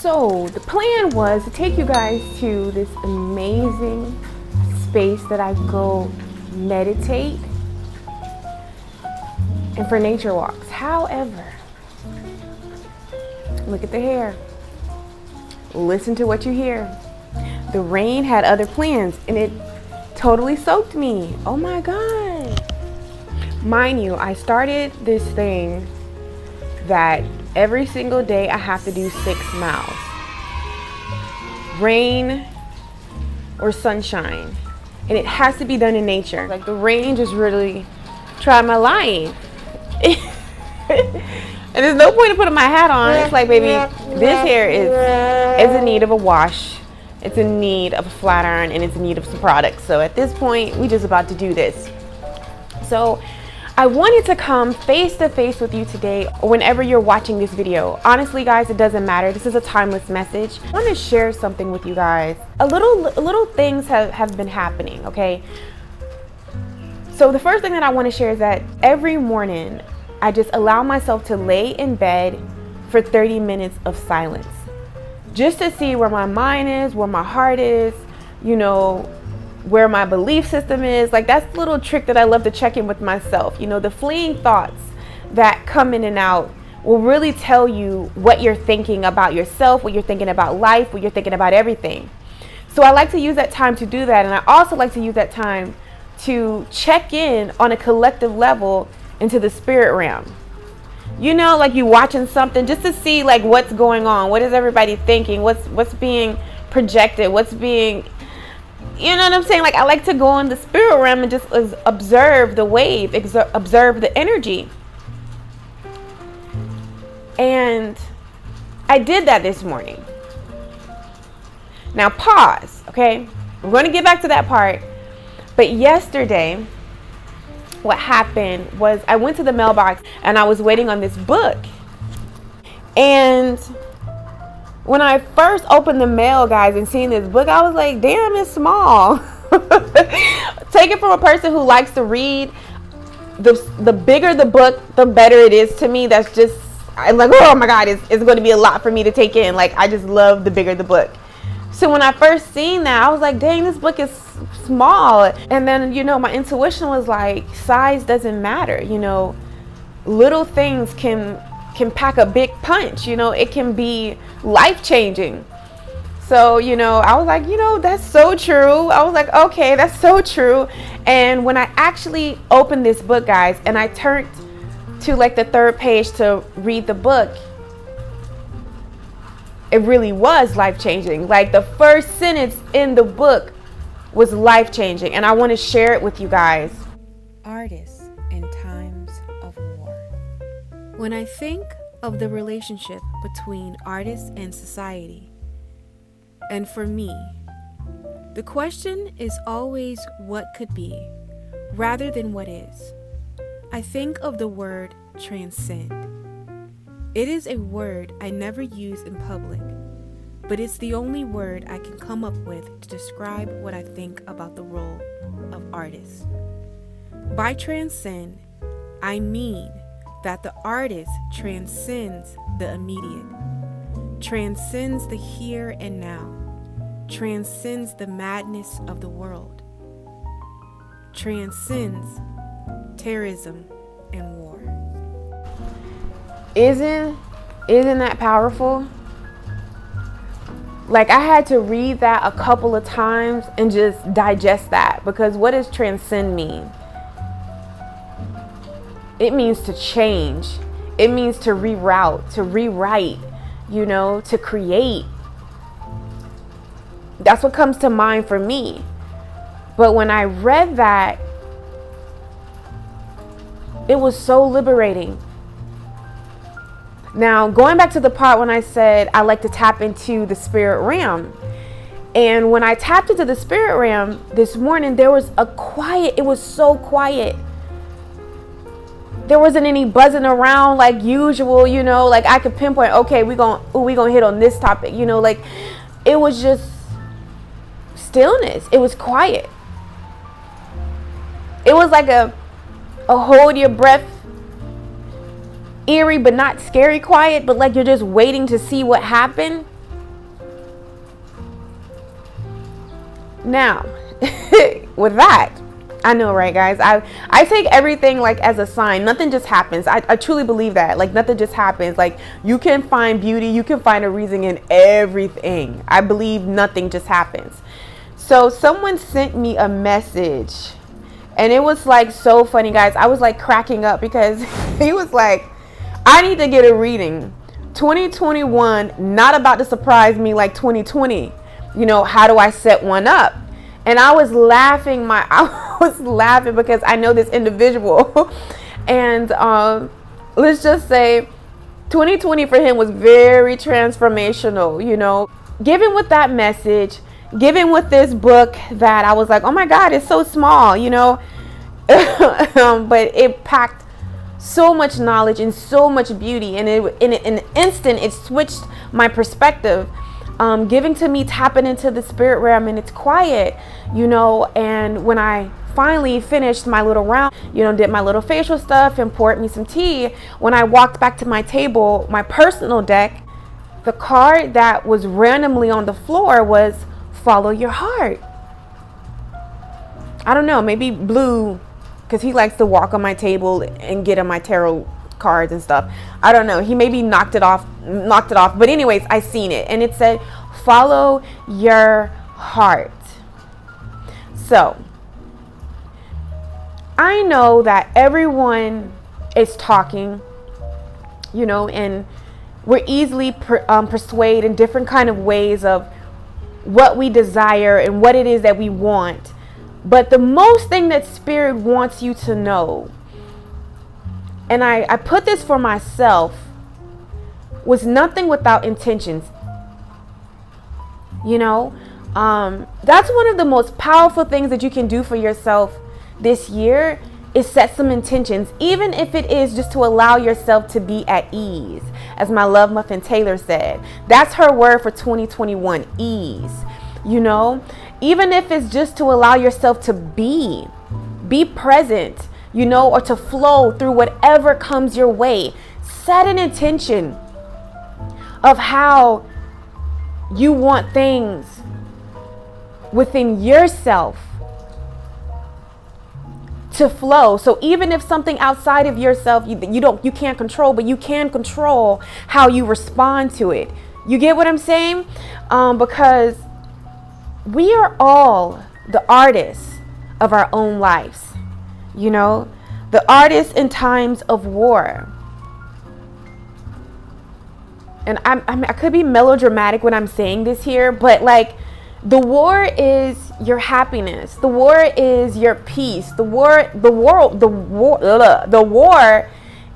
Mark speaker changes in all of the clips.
Speaker 1: So the plan was to take you guys to this amazing space that I go meditate and for nature walks. However, look at the hair. Listen to what you hear. The rain had other plans and it totally soaked me. Oh my God. Mind you, I started this thing that every single day I have to do 6 miles. Rain or sunshine. And it has to be done in nature. Like the rain just really tried my life. And there's no point in putting my hat on. It's like, baby, this hair is in need of a wash. It's in need of a flat iron and it's in need of some products. So at this point, we just about to do this. So I wanted to come face to face with you today whenever you're watching this video. Honestly, guys, it doesn't matter. This is a timeless message. I want to share something with you guys. Little things have been happening, okay? So the first thing that I want to share is that every morning, I just allow myself to lay in bed for 30 minutes of silence. Just to see where my mind is, where my heart is, you know, where my belief system is. Like that's the little trick that I love to check in with myself. You know, the fleeting thoughts that come in and out will really tell you what you're thinking about yourself, what you're thinking about life, what you're thinking about everything. So I like to use that time to do that. And I also like to use that time to check in on a collective level into the spirit realm. You know, like you watching something just to see like what's going on. What is everybody thinking? What's being projected? What's being, you know what I'm saying? Like I like to go in the spirit realm and just observe the wave, observe the energy. And I did that this morning. Now pause, okay? We're going to get back to that part. But yesterday, what happened was I went to the mailbox and I was waiting on this book. And when I first opened the mail, guys, and seen this book, I was like, damn, it's small. Take it from a person who likes to read. The bigger the book, the better it is to me. That's just, I'm like, oh my God, it's going to be a lot for me to take in. Like, I just love the bigger the book. So when I first seen that, I was like, dang, this book is small. And then, you know, my intuition was like, size doesn't matter. You know, little things can pack a big punch. You know, it can be life-changing. So, you know, I was like, you know, that's so true. I was like, okay, that's so true. And when I actually opened this book, guys, and I turned to like the 3rd page to read the book, it really was life-changing. Like the first sentence in the book was life-changing, and I want to share it with you guys. Artists in times of war. When I think of the relationship between artists and society, and for me, the question is always what could be, rather than what is. I think of the word transcend. It is a word I never use in public, but it's the only word I can come up with to describe what I think about the role of artists. By transcend, I mean that the artist transcends the immediate, transcends the here and now, transcends the madness of the world, transcends terrorism and war. Isn't that powerful? Like I had to read that a couple of times and just digest that, because what does transcend mean? It means to change. It means to reroute, to rewrite, you know, to create. That's what comes to mind for me. But when I read that, it was so liberating. Now, going back to the part when I said I like to tap into the spirit realm. And when I tapped into the spirit realm this morning, there was a quiet. It was so quiet. There wasn't any buzzing around like usual, you know, like I could pinpoint, okay, we gonna hit on this topic, you know, like it was just stillness. It was quiet. It was like a hold your breath, eerie but not scary quiet, but like you're just waiting to see what happened. Now, with that, I know, right, guys? I take everything like as a sign. Nothing just happens. I truly believe that. Like, nothing just happens. Like, you can find beauty, you can find a reason in everything. I believe nothing just happens. So someone sent me a message, and it was like so funny, guys. I was like cracking up because he was like, I need to get a reading. 2021 not about to surprise me like 2020. You know, how do I set one up? And I was laughing because I know this individual. And let's just say 2020 for him was very transformational, you know. Given with that message, given with this book that I was like, oh my God, it's so small, you know. But it packed so much knowledge and so much beauty. And in an instant, it switched my perspective. Giving to me, tapping into the spirit realm, and it's quiet, you know. And when I finally finished my little round, you know, did my little facial stuff and poured me some tea, when I walked back to my table, my personal deck, the card that was randomly on the floor was follow your heart. I don't know, maybe Blue, because he likes to walk on my table and get on my tarot cards and stuff. I don't know, he maybe knocked it off, but anyways, I seen it and it said follow your heart. So I know that everyone is talking, you know, and we're easily persuaded in different kind of ways of what we desire and what it is that we want. But the most thing that Spirit wants you to know, and I put this for myself, was nothing without intentions. You know, that's one of the most powerful things that you can do for yourself this year, is set some intentions, even if it is just to allow yourself to be at ease. As my love Muffin Taylor said, that's her word for 2021, ease. You know, even if it's just to allow yourself to be present, you know, or to flow through whatever comes your way. Set an intention of how you want things within yourself to flow. So even if something outside of yourself you can't control, but you can control how you respond to it. You get what I'm saying? Because we are all the artists of our own lives. You know, the artists in times of war. And I could be melodramatic when I'm saying this here, but like, the war is your happiness. The war is your peace. The war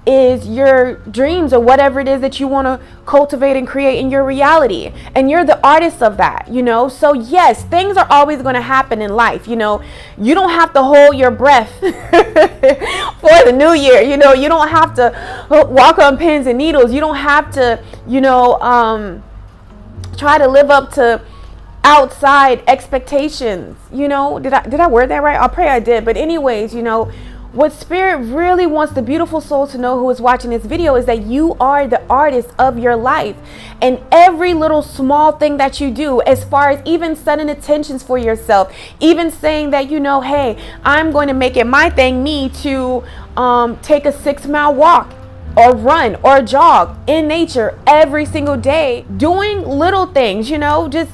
Speaker 1: is your dreams, or whatever it is that you want to cultivate and create in your reality. And you're the artist of that, you know? So yes, things are always going to happen in life. You know, you don't have to hold your breath for the new year. You know, you don't have to walk on pins and needles. You don't have to, you know, try to live up to outside expectations. You know, did I word that right? I'll pray I did. But anyways, you know, what Spirit really wants the beautiful soul to know who is watching this video is that you are the artist of your life. And every little small thing that you do, as far as even setting intentions for yourself, even saying that, you know, hey, I'm going to make it my thing, me, to take a 6-mile walk or run or jog in nature every single day. Doing little things, you know, just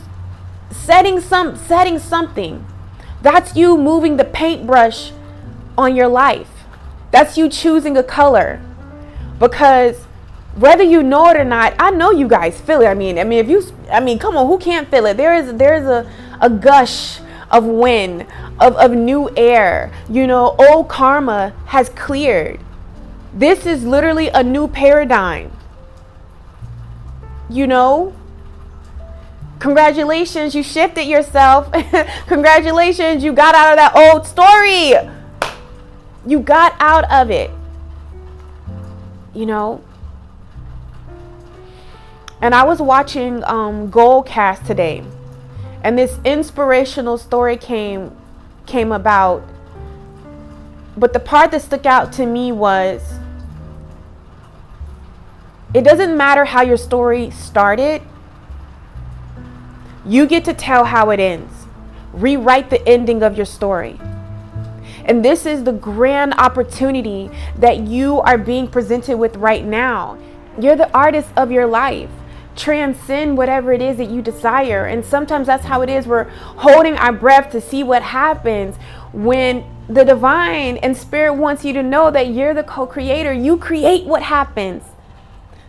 Speaker 1: setting something. That's you moving the paintbrush on your life. That's you choosing a color. Because whether you know it or not, I know you guys feel it. I mean, come on, who can't feel it? There's a gush of wind, of new air. You know, old karma has cleared. This is literally a new paradigm. You know, congratulations, you shifted yourself. Congratulations, you got out of that old story. You got out of it, you know. And I was watching Goldcast today, and this inspirational story came about. But the part that stuck out to me was, it doesn't matter how your story started. You get to tell how it ends. rewrite the ending of your story. And this is the grand opportunity that you are being presented with right now. You're the artist of your life. Transcend whatever it is that you desire. And sometimes that's how it is. We're holding our breath to see what happens when the divine and spirit wants you to know that you're the co-creator. You create what happens.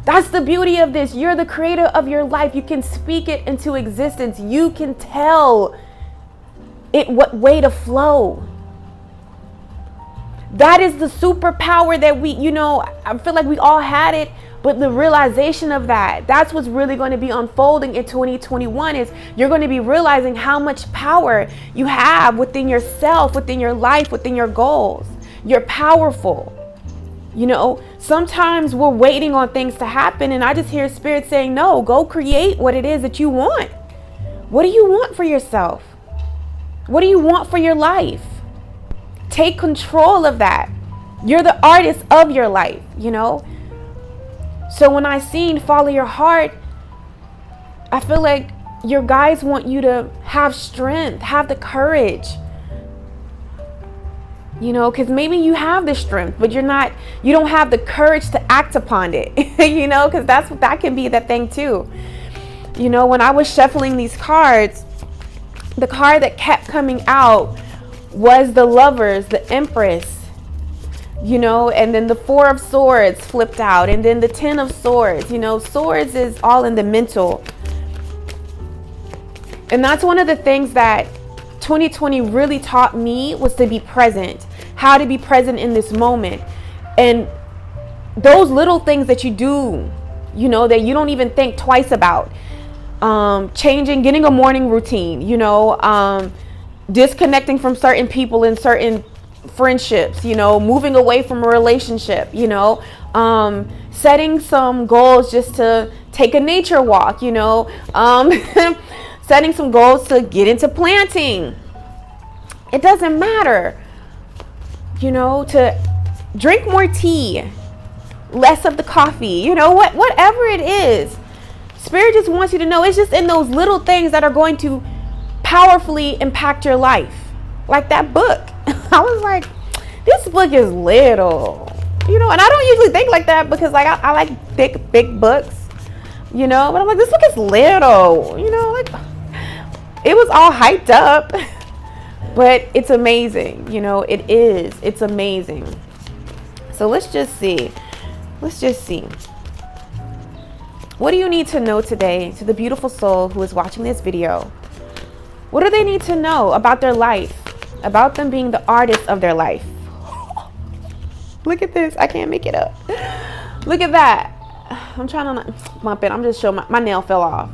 Speaker 1: That's the beauty of this. You're the creator of your life. You can speak it into existence. You can tell it what way to flow. That is the superpower that I feel like we all had it, but the realization of that's what's really going to be unfolding in 2021 is you're going to be realizing how much power you have within yourself, within your life, within your goals. You're powerful. Sometimes we're waiting on things to happen, and I just hear spirit saying, no, go create what it is that you want. What do you want for yourself? What do you want for your life? Take control of that. You're the artist of your life, So when I seen follow your heart, I feel like your guides want you to have strength, have the courage, because maybe you have the strength, but you don't have the courage to act upon it, because that can be that thing too. When I was shuffling these cards, the card that kept coming out was the Lovers, the Empress, and then the Four of Swords flipped out, and then the Ten of Swords. Swords is all in the mental. And that's one of the things that 2020 really taught me, was to be present, how to be present in this moment. And those little things that you do, that you don't even think twice about, changing, getting a morning routine, disconnecting from certain people and certain friendships, moving away from a relationship, setting some goals just to take a nature walk, setting some goals to get into planting. It doesn't matter, to drink more tea, less of the coffee, whatever it is. Spirit just wants you to know it's just in those little things that are going to powerfully impact your life. Like that book. I was like, this book is little, and I don't usually think like that because I like big books, but I'm like, this book is little, it was all hyped up, but it's amazing. It's amazing. So let's just see. What do you need to know today, to the beautiful soul who is watching this video? What do they need to know about their life, about them being the artist of their life? Look at this. I can't make it up. Look at that. I'm trying to not bump it. I'm just showing my nail fell off.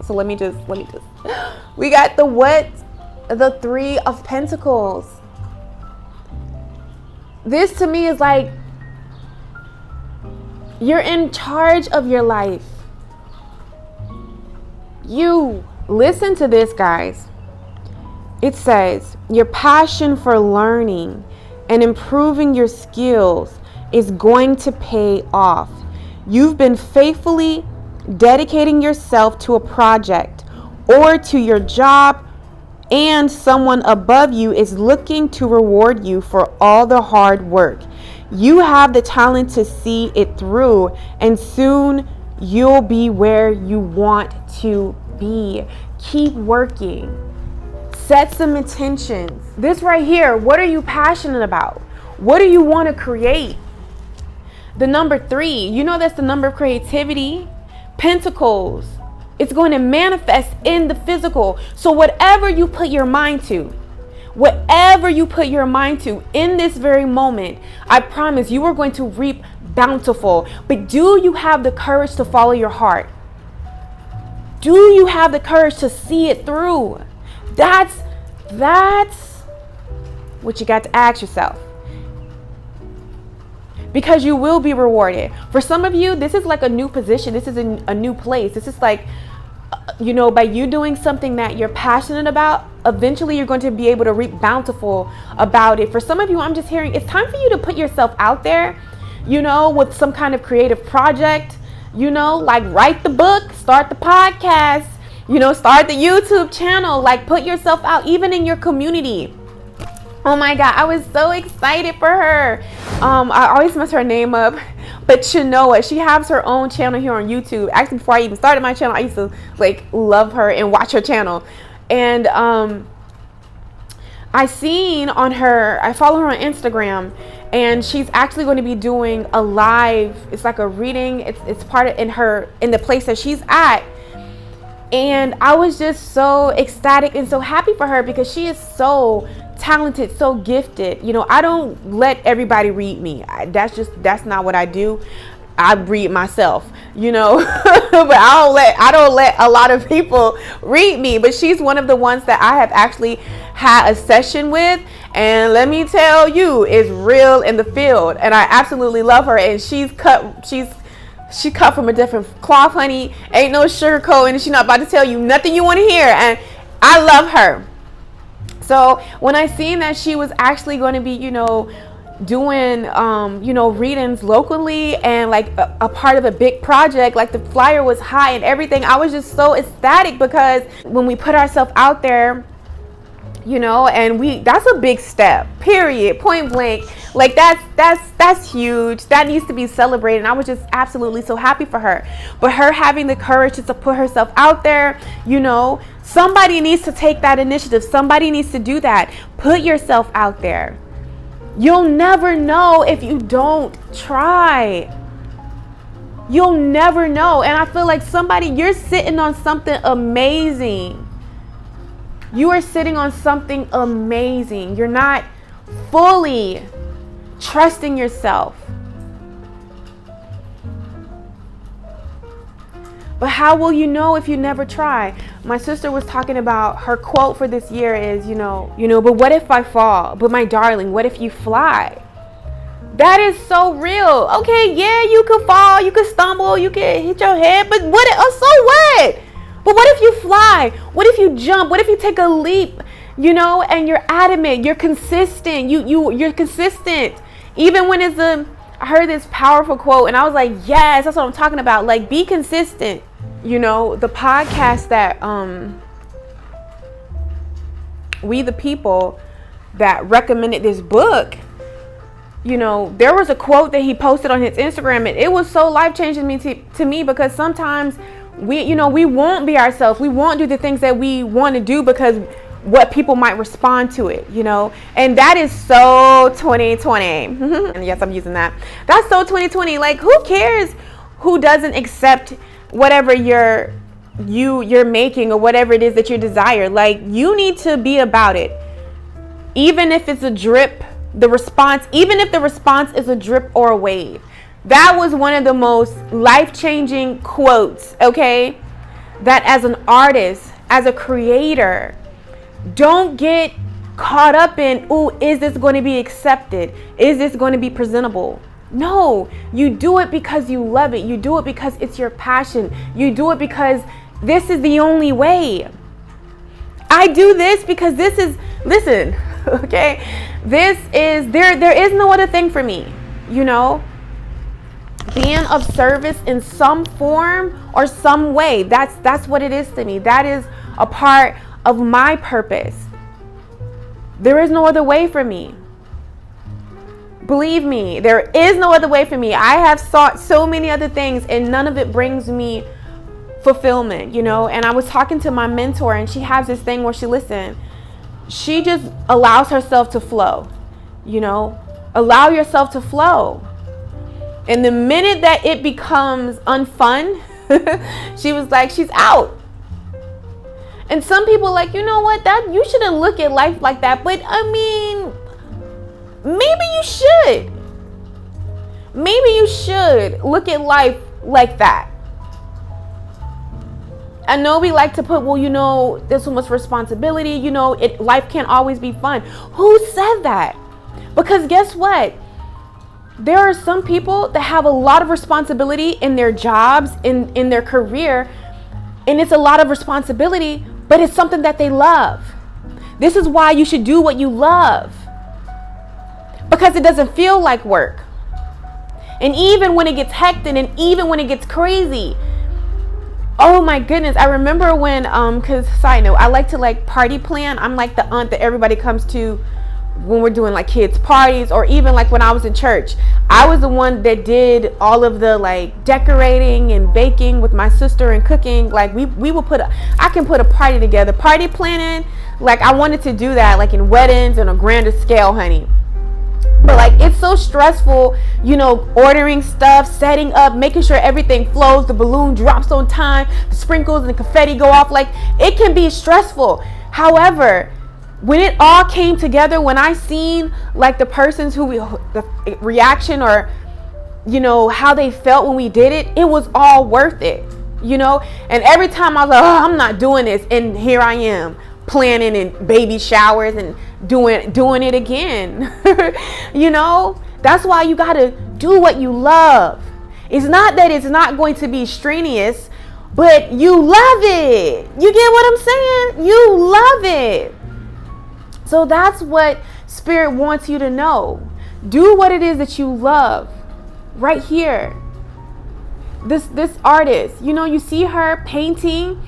Speaker 1: So let me just. We got the Three of Pentacles. This to me is like, you're in charge of your life. You listen to this, guys. It says your passion for learning and improving your skills is going to pay off. You've been faithfully dedicating yourself to a project or to your job, and someone above you is looking to reward you for all the hard work. You have the talent to see it through, and soon you'll be where you want to be. Keep working. Set some intentions. This right here, what are you passionate about? What do you want to create? The number 3, that's the number of creativity. Pentacles. It's going to manifest in the physical. So whatever you put your mind to in this very moment, I promise you are going to reap bountiful. But do you have the courage to follow your heart? Do you have the courage to see it through? That's what you got to ask yourself. Because you will be rewarded. For some of you, this is like a new position. This is a new place. This is like, by you doing something that you're passionate about, eventually you're going to be able to reap bountiful about it. For some of you, I'm just hearing it's time for you to put yourself out there, with some kind of creative project, like write the book, start the podcast, Start the YouTube channel, like put yourself out, even in your community. Oh my God, I was so excited for her. I always mess her name up, but you know what? She has her own channel here on YouTube. Actually, before I even started my channel, I used to like love her and watch her channel. And I follow her on Instagram, and she's actually going to be doing a live. It's like a reading. It's part of in the place that she's at. And I was just so ecstatic and so happy for her because she is so talented, so gifted. I don't let everybody read me. That's not what I do. I read myself, but I don't let a lot of people read me. But she's one of the ones that I have actually had a session with, and let me tell you, is real in the field, and I absolutely love her. And she cut from a different cloth, honey. Ain't no sugarcoat, and she's not about to tell you nothing you want to hear. And I love her. So when I seen that she was actually going to be, doing, readings locally and like a part of a big project, like the flyer was high and everything, I was just so ecstatic because when we put ourselves out there, and that's a big step, period, point blank. Like that's huge. That needs to be celebrated. And I was just absolutely so happy for her. But her having the courage to put herself out there, somebody needs to take that initiative. Somebody needs to do that. Put yourself out there. You'll never know if you don't try. You'll never know. And I feel like you're sitting on something amazing. You are sitting on something amazing. You're not fully trusting yourself. But how will you know if you never try? My sister was talking about her quote for this year is, but what if I fall? But my darling, what if you fly? That is so real. Okay, yeah, you could fall, you could stumble, you could hit your head, but so what? But what if you fly? What if you jump? What if you take a leap? And you're adamant, you're consistent. You're consistent. Even when I heard this powerful quote and I was like, yes, that's what I'm talking about. Like, be consistent. The podcast that We the People that recommended this book, there was a quote that he posted on his Instagram, and it was so life-changing to me because sometimes we won't be ourselves. We won't do the things that we want to do because what people might respond to it, and that is so 2020. And yes, I'm using that. That's so 2020. Like, who cares who doesn't accept whatever you're making or whatever it is that you desire? Like, you need to be about it. Even if it's a drip, even if the response is a drip or a wave. That was one of the most life-changing quotes, okay? That as an artist, as a creator, don't get caught up in, is this going to be accepted? Is this going to be presentable? No, you do it because you love it. You do it because it's your passion. You do it because this is the only way. I do this because listen, okay? There is no other thing for me, Being of service in some form or some way, that's what it is to me. That is a part of my purpose. There is no other way for me. Believe me, there is no other way for me. I have sought so many other things and none of it brings me fulfillment, And I was talking to my mentor and she has this thing where she just allows herself to flow, Allow yourself to flow. And the minute that it becomes unfun, she was like, she's out. And some people are like, you know what, that you shouldn't look at life like that. But I mean, maybe you should. Maybe you should look at life like that. I know we like to put, there's so much responsibility, life can't always be fun. Who said that? Because guess what? There are some people that have a lot of responsibility in their jobs, in their career, and it's a lot of responsibility, but it's something that they love. This is why you should do what you love, because it doesn't feel like work. And even when it gets hectic and even when it gets crazy, Oh my goodness. I remember when, cause side note, I like to like party plan. I'm like the aunt that everybody comes to when we're doing like kids parties, or even like when I was in church. I was the one that did all of the like decorating and baking with my sister and cooking. Like we would I can put a party together, party planning. Like I wanted to do that like in weddings on a grander scale, honey. But like it's so stressful, you know, ordering stuff, setting up, making sure everything flows, the balloon drops on time, the sprinkles and the confetti go off. Like it can be stressful. However, when it all came together, when I seen like the person's the reaction, or you know how they felt when we did it, it was all worth it, you know. And every time I was like, oh, I'm not doing this, and here I am planning and baby showers and doing it again. You know, that's why you got to do what you love. It's not that it's not going to be strenuous, but you love it. You get what I'm saying? You love it. So that's what Spirit wants you to know. Do what it is that you love. Right here. This artist, you know, you see her painting,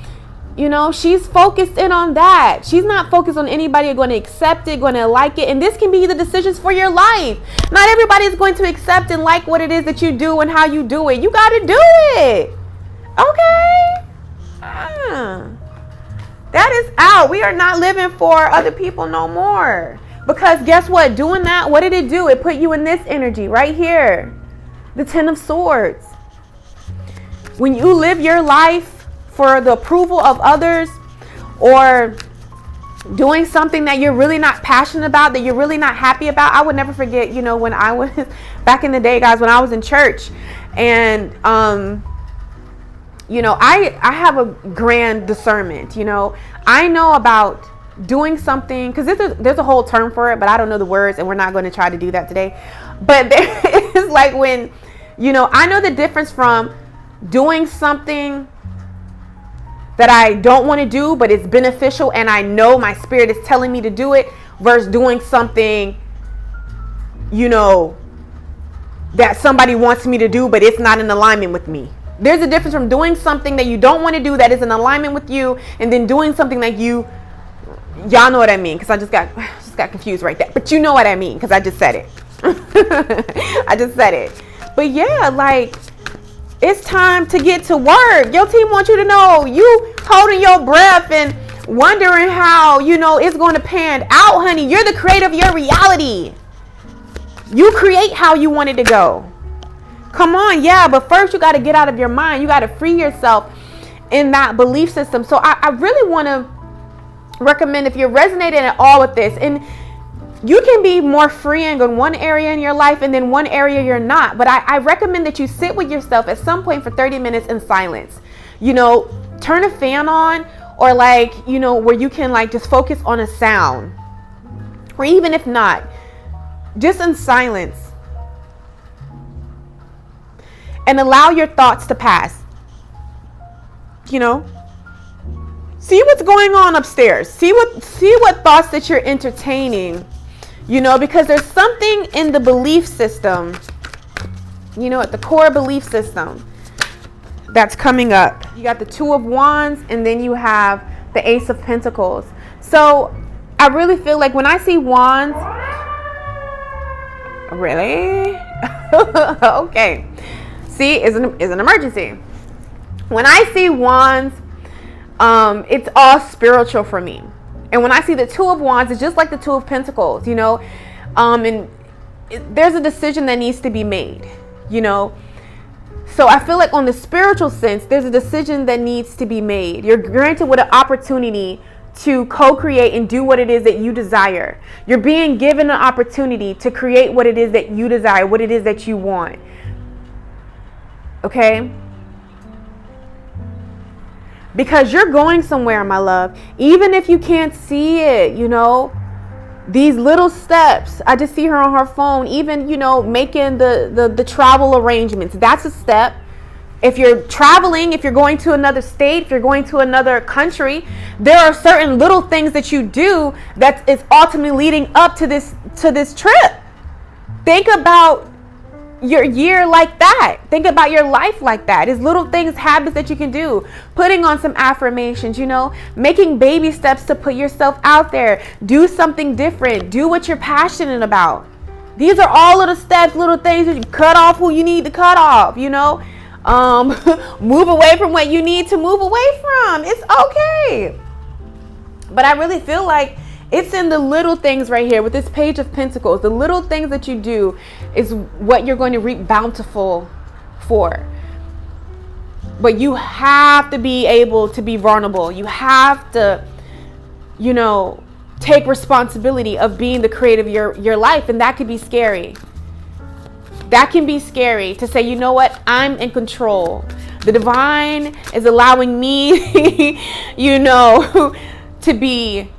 Speaker 1: you know, she's focused in on that. She's not focused on anybody going to accept it, going to like it. And this can be the decisions for your life. Not everybody is going to accept and like what it is that you do and how you do it. You got to do it. Okay? That is out. We are not living for other people no more. Because guess what? Doing that, what did it do? It put you in this energy right here. The Ten of Swords. When you live your life for the approval of others, or doing something that you're really not passionate about, that you're really not happy about. I would never forget, you know, when I was back in the day, guys, when I was in church, and you know, I have a grand discernment. You know, I know about doing something, because there's a whole term for it, but I don't know the words, and we're not going to try to do that today. But it's like when, you know, I know the difference from doing something that I don't want to do, but it's beneficial, and I know my spirit is telling me to do it, versus doing something, you know, that somebody wants me to do, but it's not in alignment with me. There's a difference from doing something that you don't want to do that is in alignment with you, and then doing something that y'all know what I mean, because I just got confused right there. But you know what I mean, because I just said it. I just said it. But yeah, like, it's time to get to work. Your team wants you to know you holding your breath and wondering how, you know, it's going to pan out, honey. You're the creator of your reality. You create how you want it to go. Come on, yeah, but first you got to get out of your mind. You got to free yourself in that belief system. So I really want to recommend, if you're resonating at all with this, and you can be more freeing in one area in your life, and then one area you're not. But I recommend that you sit with yourself at some point for 30 minutes in silence. You know, turn a fan on, or like, you know, where you can like just focus on a sound. Or even if not, just in silence. And allow your thoughts to pass. You know? See what's going on upstairs. See what thoughts that you're entertaining. You know, because there's something in the belief system, you know, at the core belief system that's coming up. You got the Two of Wands, and then you have the Ace of Pentacles. So I really feel like when I see wands, really? Okay. See, it's an emergency. When I see wands, it's all spiritual for me. And when I see the Two of Wands, it's just like the Two of Pentacles, you know, and there's a decision that needs to be made, you know. So I feel like on the spiritual sense, there's a decision that needs to be made. You're granted with an opportunity to co-create and do what it is that you desire. You're being given an opportunity to create what it is that you desire, what it is that you want. Okay? Because you're going somewhere, my love. Even if you can't see it, you know, these little steps. I just see her on her phone, even, you know, making the travel arrangements. That's a step. If you're traveling, if you're going to another state, if you're going to another country, there are certain little things that you do that is ultimately leading up to this trip. Think about, your year like that. Think about your life like that. It's little things, habits that you can do. Putting on some affirmations, you know, making baby steps to put yourself out there. Do something different. Do what you're passionate about. These are all little steps, little things that you cut off who you need to cut off, you know. Move away from what you need to move away from. It's okay. But I really feel like it's in the little things right here with this Page of Pentacles. The little things that you do is what you're going to reap bountiful for. But you have to be able to be vulnerable. You have to, you know, take responsibility of being the creator of your life. And that could be scary. That can be scary to say, you know what? I'm in control. The divine is allowing me, you know, to be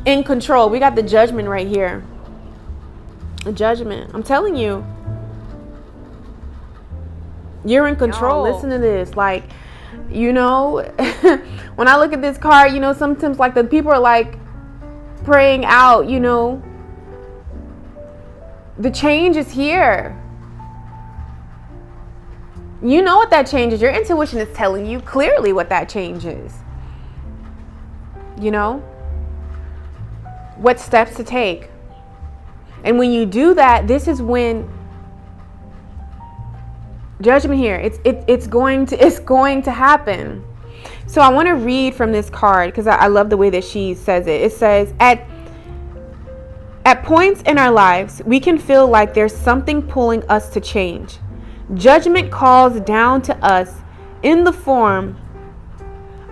Speaker 1: in control. We got the Judgment right here. The Judgment. I'm telling you. You're in control. Y'all, listen to this. Like, you know, when I look at this card, you know, sometimes like the people are like praying out, you know, the change is here. You know what that change is. Your intuition is telling you clearly what that change is. You know, what steps to take. And when you do that, this is when Judgment here. It's going to happen. So I want to read from this card because I love the way that she says it. It says, at points in our lives, we can feel like there's something pulling us to change. Judgment calls down to us in the form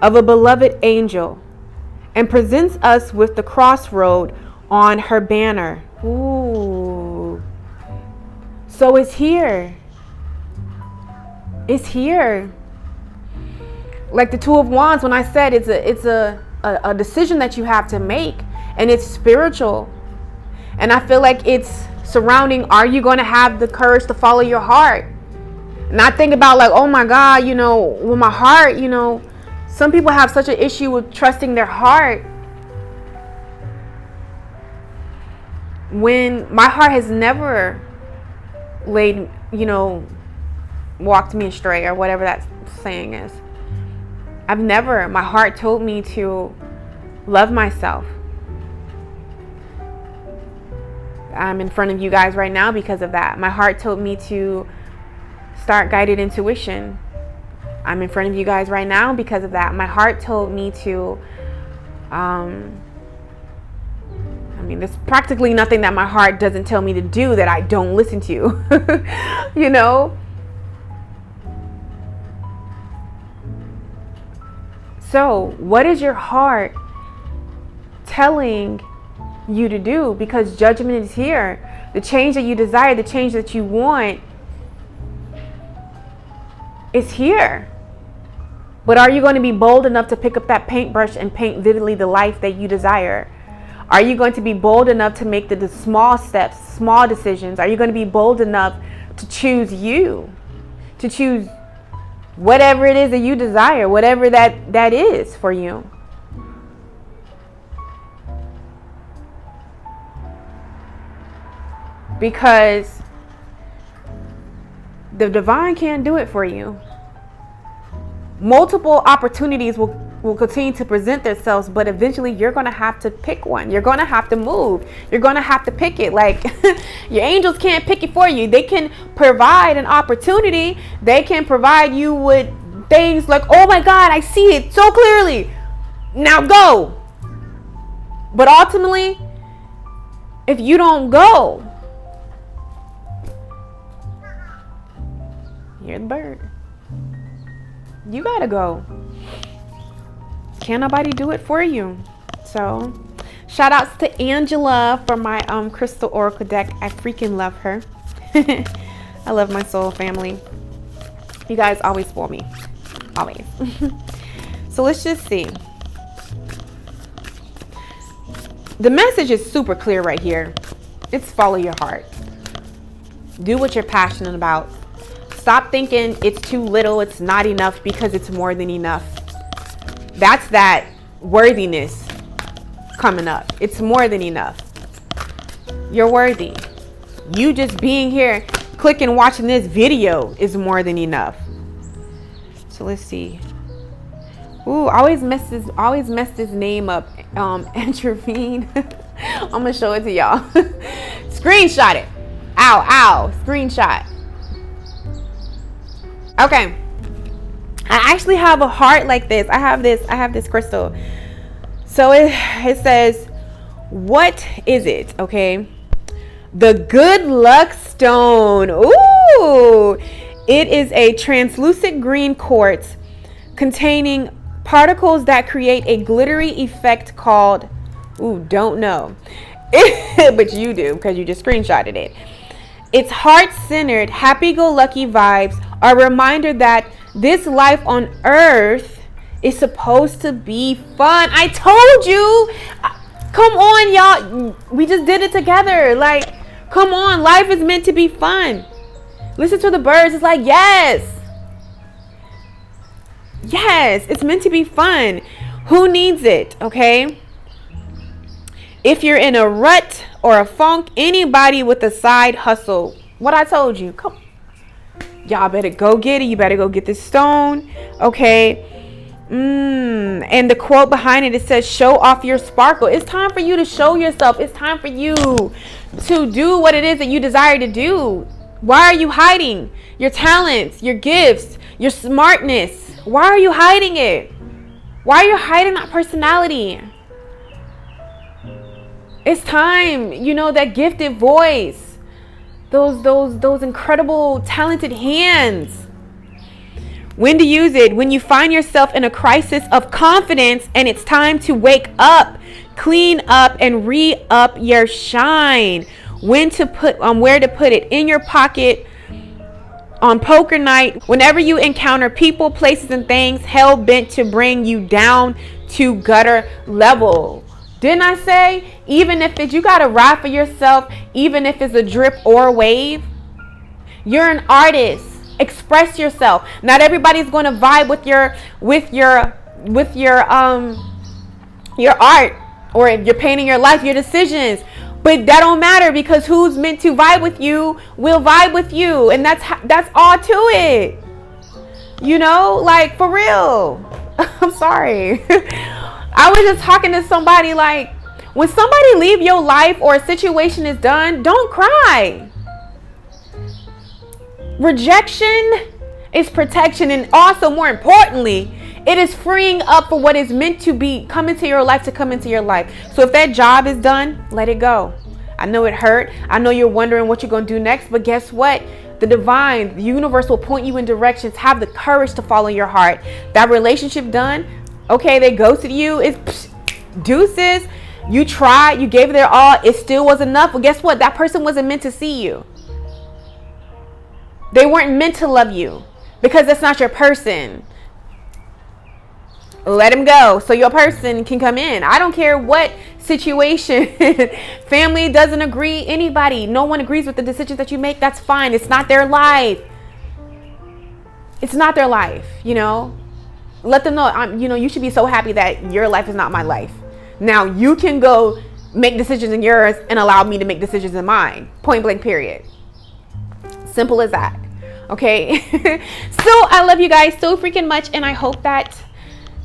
Speaker 1: of a beloved angel and presents us with the crossroad on her banner. Ooh. So it's here. It's here. Like the Two of Wands, when I said it's a decision that you have to make, and it's spiritual. And I feel like it's surrounding, are you going to have the courage to follow your heart? Not think about like, oh my God, you know, with my heart, you know, some people have such an issue with trusting their heart. When my heart has never laid, you know, walked me astray or whatever that saying is. My heart told me to love myself. I'm in front of you guys right now because of that. My heart told me to start guided intuition. I'm in front of you guys right now because of that. My heart told me to, there's practically nothing that my heart doesn't tell me to do that I don't listen to, you know? So what is your heart telling you to do? Because Judgment is here. The change that you desire, the change that you want is here. But are you going to be bold enough to pick up that paintbrush and paint vividly the life that you desire? Are you going to be bold enough to make the small steps, small decisions? Are you going to be bold enough to choose you? To choose whatever it is that you desire, whatever that is for you. Because the divine can't do it for you. Multiple opportunities will continue to present themselves, but eventually you're going to have to pick one. You're going to have to move. You're going to have to pick it. Like your angels can't pick it for you. They can provide an opportunity. They can provide you with things like, oh my God, I see it so clearly. Now go. But ultimately, if you don't go, you're the bird. You gotta go. Can't nobody do it for you. So shout outs to Angela for my crystal oracle deck. I freaking love her. I love my soul family. You guys always spoil me. Always. So let's just see. The message is super clear right here. It's follow your heart. Do what you're passionate about. Stop thinking it's too little, it's not enough, because it's more than enough. That's that worthiness coming up. It's more than enough. You're worthy. You just being here, clicking watching this video is more than enough. So let's see. Ooh, I always mess this name up. Antrovine. I'm gonna show it to y'all. Screenshot it. Ow. Screenshot. Okay. I actually have a heart like this. I have this crystal. So it says, what is it? Okay. The good luck stone. Ooh. It is a translucent green quartz containing particles that create a glittery effect called, don't know. But you do, because you just screenshotted it. Its heart-centered, happy-go-lucky vibes are a reminder that this life on earth is supposed to be fun. I told you. Come on, y'all. We just did it together. Like, come on. Life is meant to be fun. Listen to the birds. It's like, yes, it's meant to be fun. Who needs it? Okay. If you're in a rut or a funk, anybody with a side hustle, what I told you, come, y'all better go get it. You better go get this stone. Okay. And the quote behind it says, show off your sparkle. It's time for you to show yourself. It's time for you to do what it is that you desire to do. Why are you hiding your talents, your gifts, your smartness? Why are you hiding it? Why are you hiding that personality? It's time, that gifted voice, those incredible, talented hands. When to use it? When you find yourself in a crisis of confidence and it's time to wake up, clean up, and re-up your shine. When to put, where to put it? In your pocket, on poker night, whenever you encounter people, places, and things hell-bent to bring you down to gutter level. Didn't I say, even if you got to ride for yourself, even if it's a drip or a wave, you're an artist. Express yourself. Not everybody's going to vibe with your art, or if you're painting your life, your decisions. But that don't matter, because who's meant to vibe with you will vibe with you, and that's all to it. Like, for real. I'm sorry. I was just talking to somebody, like, when somebody leave your life or a situation is done, don't cry. Rejection is protection, and also, more importantly, it is freeing up for what is meant to be come into your life to come into your life. So if that job is done, let it go. I know it hurt. I know you're wondering what you're going to do next, but guess what? The universe will point you in directions. Have the courage to follow your heart. That relationship done, okay, they ghosted you. It's deuces. You tried. You gave it their all. It still wasn't enough. Well, guess what? That person wasn't meant to see you. They weren't meant to love you, because that's not your person. Let them go so your person can come in. I don't care what situation. Family doesn't agree. Anybody. No one agrees with the decisions that you make. That's fine. It's not their life. It's not their life, Let them know, you should be so happy that your life is not my life. Now you can go make decisions in yours and allow me to make decisions in mine. Point blank, period. Simple as that. Okay. So I love you guys so freaking much, and I hope that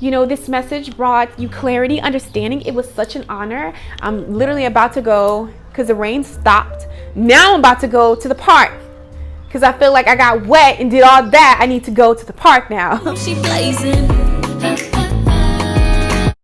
Speaker 1: this message brought you clarity, understanding. It was such an honor. I'm literally about to go, because the rain stopped. Now I'm about to go to the park, because I feel like I got wet and did all that. I need to go to the park now.
Speaker 2: She blazing.